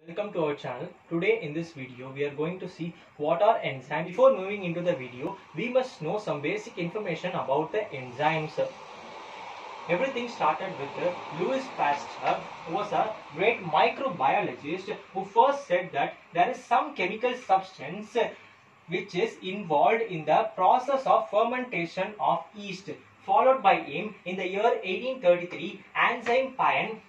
Welcome to our channel. Today in this video we are going to see what are enzymes. Before moving into the video, we must know some basic information about the enzymes. Everything started with Louis Pasteur, who was a great microbiologist who first said that there is some chemical substance which is involved in the process of fermentation of yeast. Followed by him in the year 1833, Enzyme Payne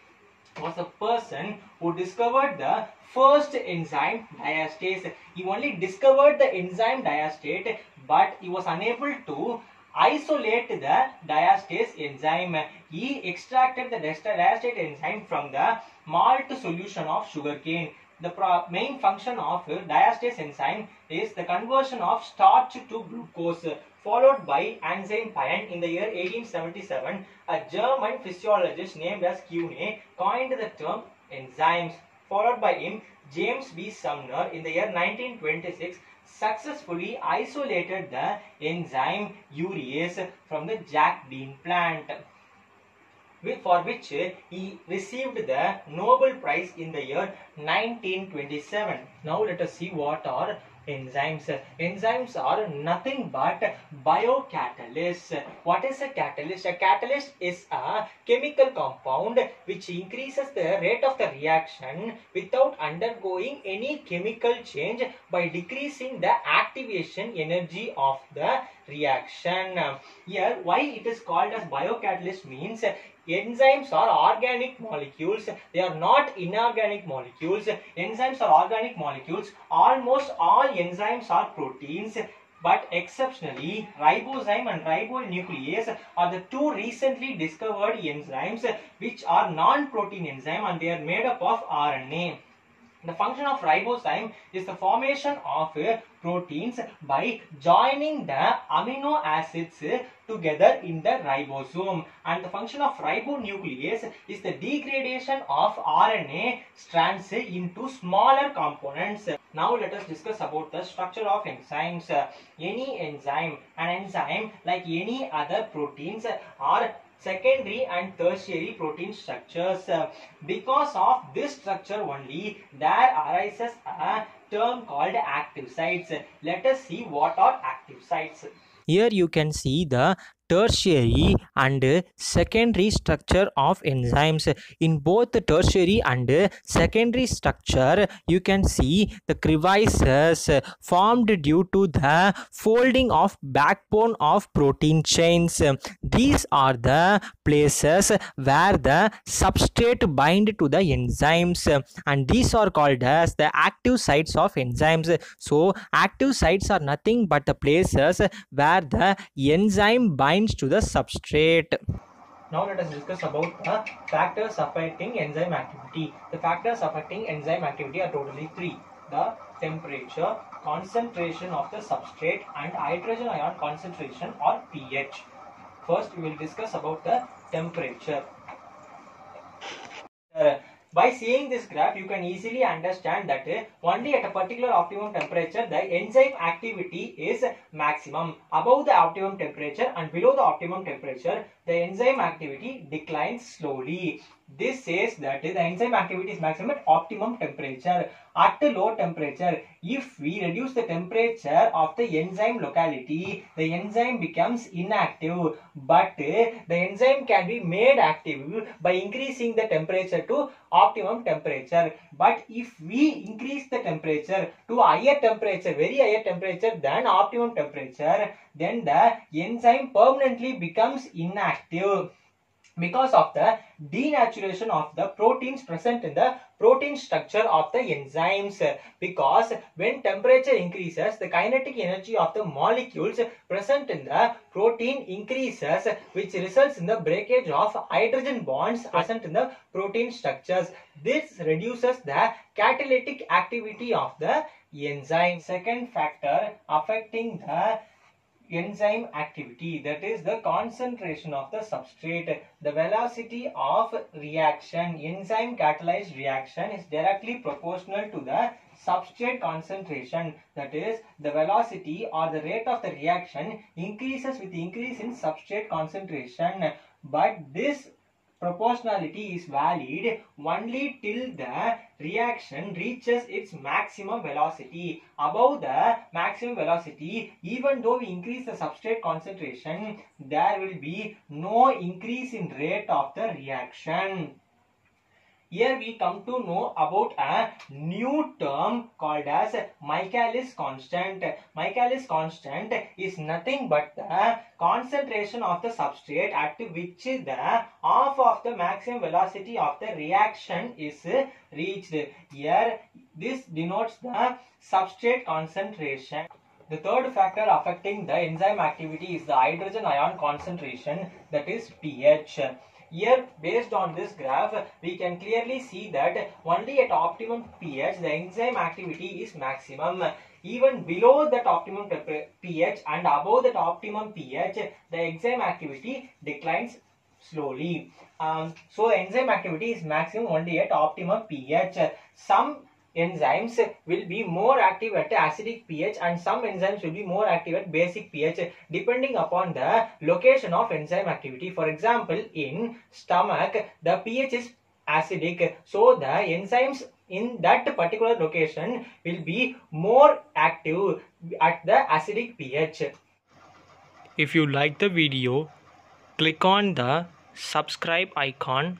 was a person who discovered the first enzyme diastase. He only discovered the enzyme diastase, but he was unable to isolate the diastase enzyme. He extracted the diastase enzyme from the malt solution of sugarcane. The main function of diastase enzyme is the conversion of starch to glucose. Followed by Enzyme Payne in the year 1877, a German physiologist named as Kuhne coined the term enzymes. Followed by him, James B. Sumner in the year 1926 successfully isolated the enzyme urease from the jack bean plant, for which he received the Nobel Prize in the year 1927. Now let us see what are enzymes. Enzymes are nothing but biocatalysts. What is a catalyst? A catalyst is a chemical compound which increases the rate of the reaction without undergoing any chemical change by decreasing the activation energy of the reaction. Here, why it is called as biocatalyst means enzymes are organic molecules. They are not inorganic molecules. Enzymes are organic molecules. Almost all enzymes are proteins, but exceptionally ribozyme and ribonuclease are the two recently discovered enzymes which are non-protein enzyme, and they are made up of RNA. The function of ribozyme is the formation of proteins by joining the amino acids together in the ribosome, and the function of ribonuclease is the degradation of RNA strands into smaller components. Now let us discuss about the structure of enzymes. Any enzyme, an enzyme like any other proteins, are secondary and tertiary protein structures. Because of this structure only, there arises a term called active sites. Let us see what are active sites. Here you can see the tertiary and secondary structure of enzymes. In both the tertiary and secondary structure, you can see the crevices formed due to the folding of backbone of protein chains. These are the places where the substrate bind to the enzymes, and these are called as the active sites of enzymes. So active sites are nothing but the places where the enzyme binds to the substrate. Now let us discuss about the factors affecting enzyme activity. The factors affecting enzyme activity are totally three: the temperature, concentration of the substrate, and hydrogen ion concentration or pH. First we will discuss about the temperature. By seeing this graph, you can easily understand that only at a particular optimum temperature, the enzyme activity is maximum. Above the optimum temperature and below the optimum temperature, the enzyme activity declines slowly. This says that the enzyme activity is maximum at optimum temperature. At a low temperature, if we reduce the temperature of the enzyme locality, the enzyme becomes inactive. But the enzyme can be made active by increasing the temperature to optimum temperature. But if we increase the temperature to higher temperature, very higher temperature than optimum temperature, then the enzyme permanently becomes inactive because of the denaturation of the proteins present in the protein structure of the enzymes. Because when temperature increases, the kinetic energy of the molecules present in the protein increases, which results in the breakage of hydrogen bonds present in the protein structures. This reduces the catalytic activity of the enzyme. Second factor affecting the enzyme activity, that is the concentration of the substrate. The velocity of reaction, enzyme catalyzed reaction, is directly proportional to the substrate concentration. That is, the velocity or the rate of the reaction increases with increase in substrate concentration, but this proportionality is valid only till the reaction reaches its maximum velocity. Above the maximum velocity, even though we increase the substrate concentration, there will be no increase in rate of the reaction. Here we come to know about a new term called as Michaelis constant. Michaelis constant is nothing but the concentration of the substrate at which the half of the maximum velocity of the reaction is reached. Here this denotes the substrate concentration. The third factor affecting the enzyme activity is the hydrogen ion concentration, that is pH. Here, based on this graph, we can clearly see that only at optimum pH the enzyme activity is maximum. Even below that optimum pH and above that optimum pH, the enzyme activity declines slowly. So enzyme activity is maximum only at optimum pH. Some enzymes will be more active at acidic pH and some enzymes will be more active at basic pH depending upon the location of enzyme activity. For example, in stomach, the pH is acidic, so the enzymes in that particular location will be more active at the acidic pH. If you like the video, click on the subscribe icon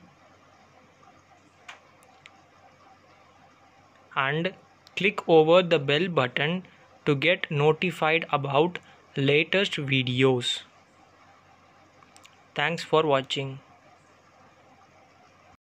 and click over the bell button to get notified about latest videos. Thanks for watching.